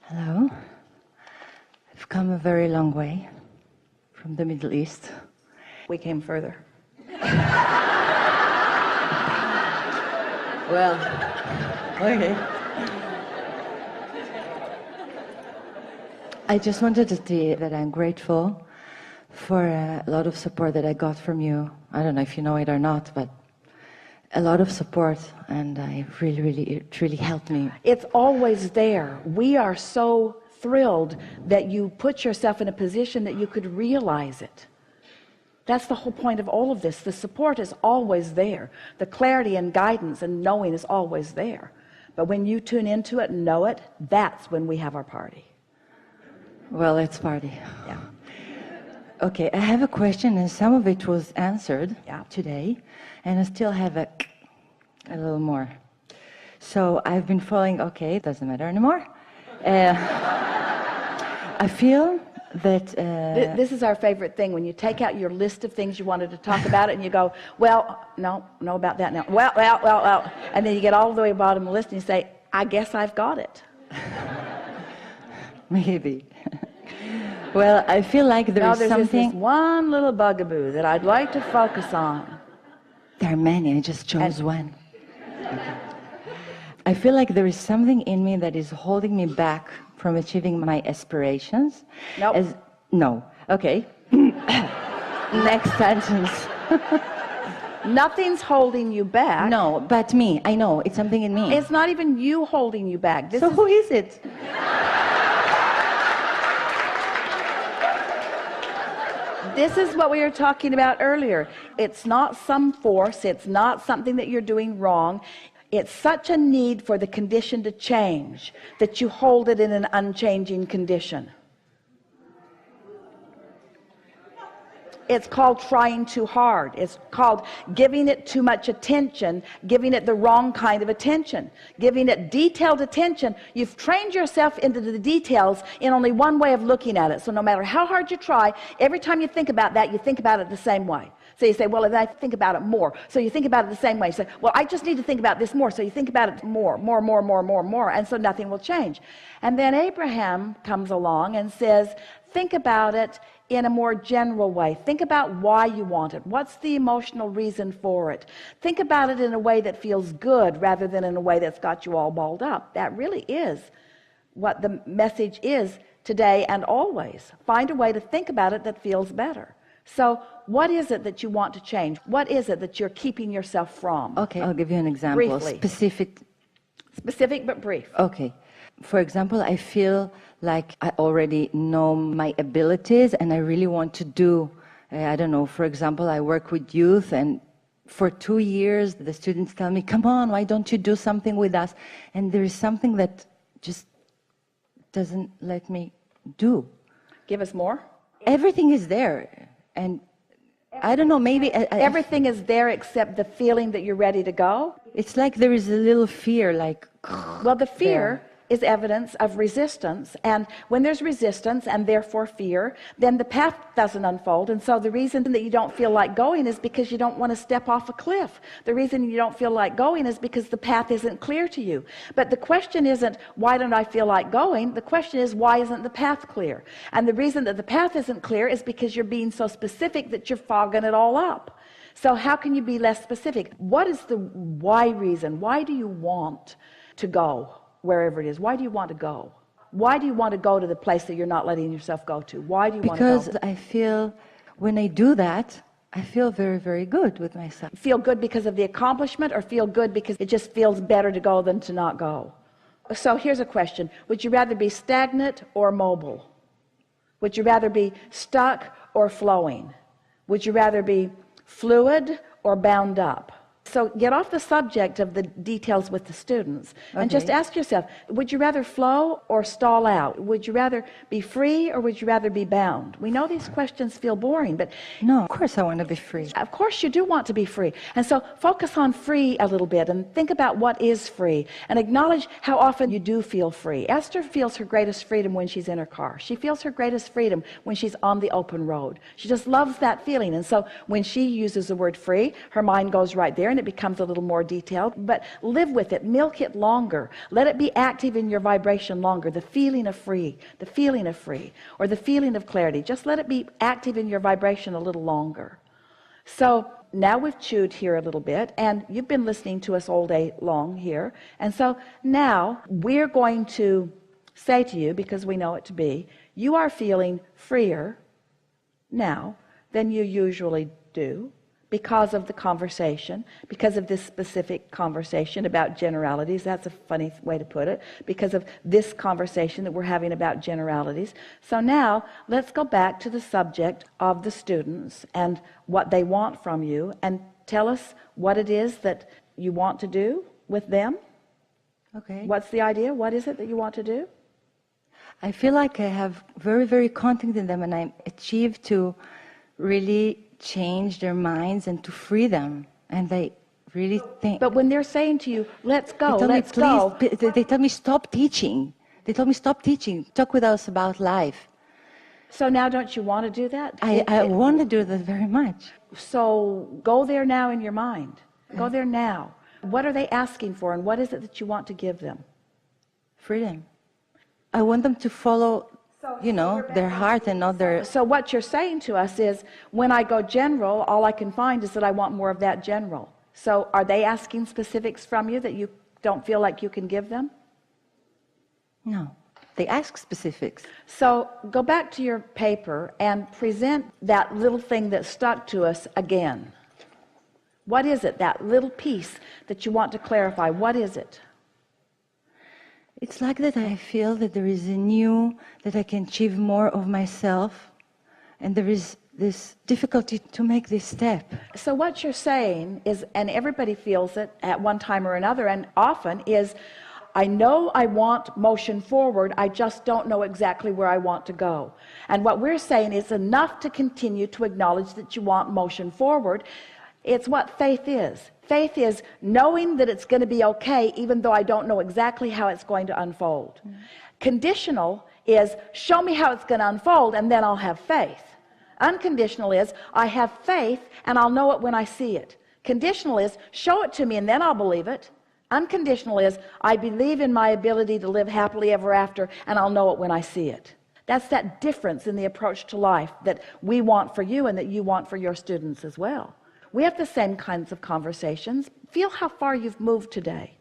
Hello. I've come a very long way from the Middle East. We came further. Well, okay. I just wanted to say that I'm grateful for a lot of support that I got from you. I don't know if you know it or not, but a lot of support, and it really helped me. It's always there. We are so thrilled that you put yourself in a position that you could realize it. That's the whole point of all of this. The support is always there. The clarity and guidance and knowing is always there. But when you tune into it and know it, that's when we have our party. Well, let's party. Yeah. Okay, I have a question, and some of it was answered today, and I still have a little more. So I've been following, okay, it doesn't matter anymore. I feel that... This is our favorite thing, when you take out your list of things you wanted to talk about it, and you go, well, no about that now. Well. And then you get all the way to the bottom of the list, and you say, I guess I've got it. Maybe. Well, I feel like there's something... this one little bugaboo that I'd like to focus on. There are many, I just chose one. Okay. I feel like there is something in me that is holding me back from achieving my aspirations. Nope. No. Okay. Next sentence. Nothing's holding you back. No, but me. I know. It's something in me. It's not even you holding you back. Who is it? This is what we were talking about earlier. It's not some force. It's not something that you're doing wrong. It's such a need for the condition to change that you hold it in an unchanging condition. It's called trying too hard. It's called giving it too much attention, giving it the wrong kind of attention, giving it detailed attention. You've trained yourself into the details in only one way of looking at it. So no matter how hard you try, every time you think about that, you think about it the same way. So you say, well, then I think about it more. So you think about it the same way. You say, well, I just need to think about this more. So you think about it more. And so nothing will change. And then Abraham comes along and says, think about it in a more general way. Think about why you want it. What's the emotional reason for it? Think about it in a way that feels good rather than in a way that's got you all balled up. That really is what the message is today and always. Find a way to think about it that feels better. So what is it that you want to change? What is it that you're keeping yourself from? Okay, I'll give you an example. Briefly. Specific but brief. Okay. For example, I feel like I already know my abilities and I really want to do, I don't know, for example, I work with youth, and for 2 years the students tell me, come on, why don't you do something with us? And there is something that just doesn't let me do. Give us more. Everything is there, and I don't know, maybe... Everything is there except the feeling that you're ready to go? It's like there is a little fear, like... Well, the fear is evidence of resistance, and when there's resistance and therefore fear, then the path doesn't unfold. And so the reason that you don't feel like going is because you don't want to step off a cliff. The reason you don't feel like going is because the path isn't clear to you. But the question isn't, why don't I feel like going? The question is, why isn't the path clear? And the reason that the path isn't clear is because you're being so specific that you're fogging it all up. So how can you be less specific? What is the why reason? Why do you want to go wherever it is? Why do you want to go? Why do you want to go to the place that you're not letting yourself go to? Why do you want to go? Because I feel when I do that, I feel very, very good with myself. Feel good because of the accomplishment, or feel good because it just feels better to go than to not go? So here's a question. Would you rather be stagnant or mobile? Would you rather be stuck or flowing? Would you rather be fluid or bound up? So get off the subject of the details with the students and just ask yourself, would you rather flow or stall out? Would you rather be free or would you rather be bound? We know these questions feel boring, but no, of course I want to be free. Of course you do want to be free. And so focus on free a little bit and think about what is free and acknowledge how often you do feel free. Esther feels her greatest freedom when she's in her car. She feels her greatest freedom when she's on the open road. She just loves that feeling. And so when she uses the word free, her mind goes right there. and it becomes a little more detailed, but live with it, milk it longer, let it be active in your vibration longer. The feeling of free, or the feeling of clarity, just let it be active in your vibration a little longer. So now we've chewed here a little bit, and you've been listening to us all day long here, and so now we're going to say to you, because we know it to be, you are feeling freer now than you usually do, because of the conversation, because of this specific conversation about generalities. That's a funny way to put it, because of this conversation that we're having about generalities. So now let's go back to the subject of the students and what they want from you, and tell us what it is that you want to do with them. Okay. What's the idea? What is it that you want to do? I feel like I have very, very contact in them, and I achieved to really change their minds and to free them, and they really think. But when they're saying to you, let's go, let's go, go, they tell me stop teaching. They told me stop teaching, talk with us about life. so now don't you want to do that? I want to do that very much. So go there now in your mind. Go there now. What are they asking for, and what is it that you want to give them? Freedom. I want them to follow, their heart and not their... So what you're saying to us is, when I go general, all I can find is that I want more of that general. So are they asking specifics from you that you don't feel like you can give them? No, they ask specifics. So go back to your paper and present that little thing that stuck to us again. What is it, that little piece that you want to clarify? What is it? It's like that I feel that there is that I can achieve more of myself, and there is this difficulty to make this step. So what you're saying is, and everybody feels it at one time or another, and often is, I know I want motion forward, I just don't know exactly where I want to go. And what we're saying is enough to continue to acknowledge that you want motion forward. It's what faith is. Faith is knowing that it's going to be okay, even though I don't know exactly how it's going to unfold. Conditional is, show me how it's going to unfold, and then I'll have faith. Unconditional is, I have faith, and I'll know it when I see it. Conditional is, show it to me, and then I'll believe it. Unconditional is, I believe in my ability to live happily ever after, and I'll know it when I see it. That's that difference in the approach to life that we want for you and that you want for your students as well. We have the same kinds of conversations. Feel how far you've moved today.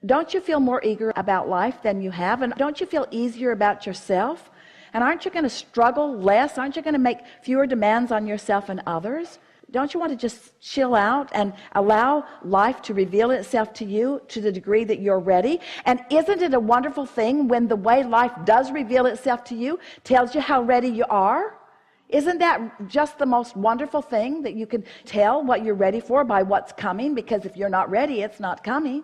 Don't you feel more eager about life than you have? And don't you feel easier about yourself? And aren't you going to struggle less? Aren't you going to make fewer demands on yourself and others? Don't you want to just chill out and allow life to reveal itself to you to the degree that you're ready? And isn't it a wonderful thing when the way life does reveal itself to you tells you how ready you are? Isn't that just the most wonderful thing, that you can tell what you're ready for by what's coming? Because if you're not ready, it's not coming.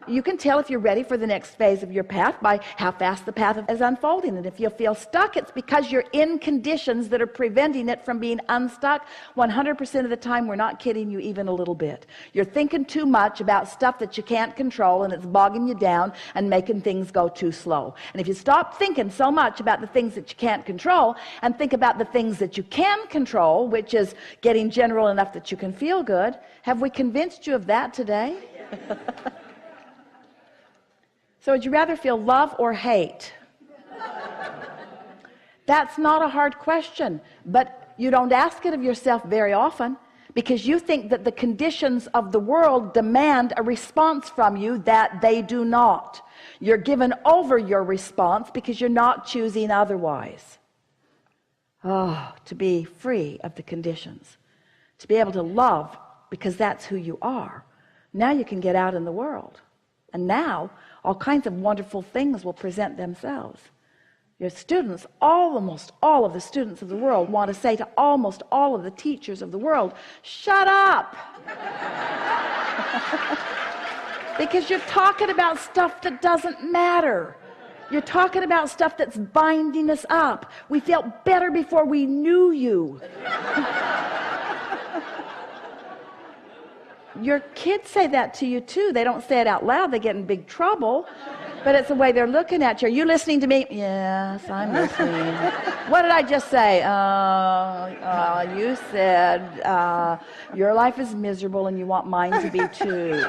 You can tell if you're ready for the next phase of your path by how fast the path is unfolding. And if you feel stuck, it's because you're in conditions that are preventing it from being unstuck. 100% of the time, we're not kidding you even a little bit. You're thinking too much about stuff that you can't control, and it's bogging you down and making things go too slow. And if you stop thinking so much about the things that you can't control and think about the things that you can control, which is getting general enough that you can feel good, have we convinced you of that today? So would you rather feel love or hate? That's not a hard question, but you don't ask it of yourself very often, because you think that the conditions of the world demand a response from you that they do not. You're given over your response because you're not choosing otherwise. Oh, to be free of the conditions, to be able to love because that's who you are. Now you can get out in the world, and now all kinds of wonderful things will present themselves. Your students, almost all of the students of the world, want to say to almost all of the teachers of the world, shut up! Because you're talking about stuff that doesn't matter. You're talking about stuff that's binding us up. We felt better before we knew you. Your kids say that to you too. They don't say it out loud. They get in big trouble. But it's the way they're looking at you. Are you listening to me? Yes, I'm listening. What did I just say? You said your life is miserable and you want mine to be too.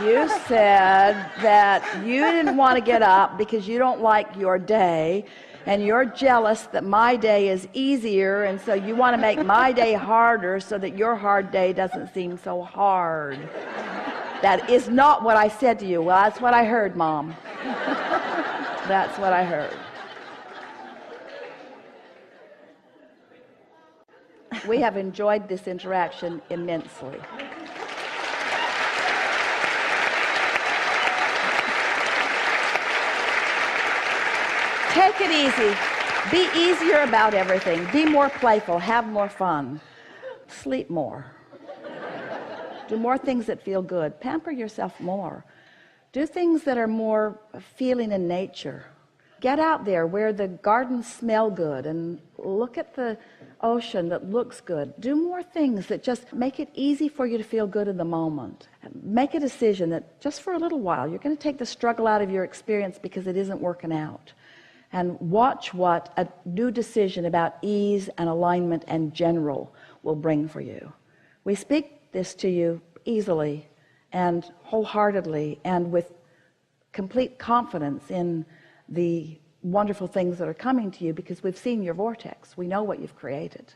You said that you didn't want to get up because you don't like your day, and you're jealous that my day is easier, and so you want to make my day harder so that your hard day doesn't seem so hard. That is not what I said to you. Well, that's what I heard, Mom. That's what I heard. We have enjoyed this interaction immensely. Take it easy. Be easier about everything. Be more playful. Have more fun. Sleep more. Do more things that feel good. Pamper yourself more. Do things that are more feeling in nature. Get out there where the gardens smell good and look at the ocean that looks good. Do more things that just make it easy for you to feel good in the moment. Make a decision that just for a little while, you're going to take the struggle out of your experience because it isn't working out. And watch what a new decision about ease and alignment and general will bring for you. We speak this to you easily and wholeheartedly and with complete confidence in the wonderful things that are coming to you because we've seen your vortex. We know what you've created.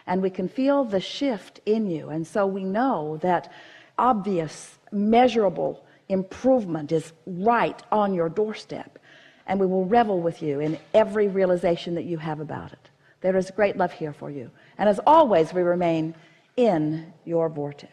And we can feel the shift in you. And so we know that obvious, measurable improvement is right on your doorstep. And we will revel with you in every realization that you have about it. There is great love here for you. And as always, we remain in your vortex.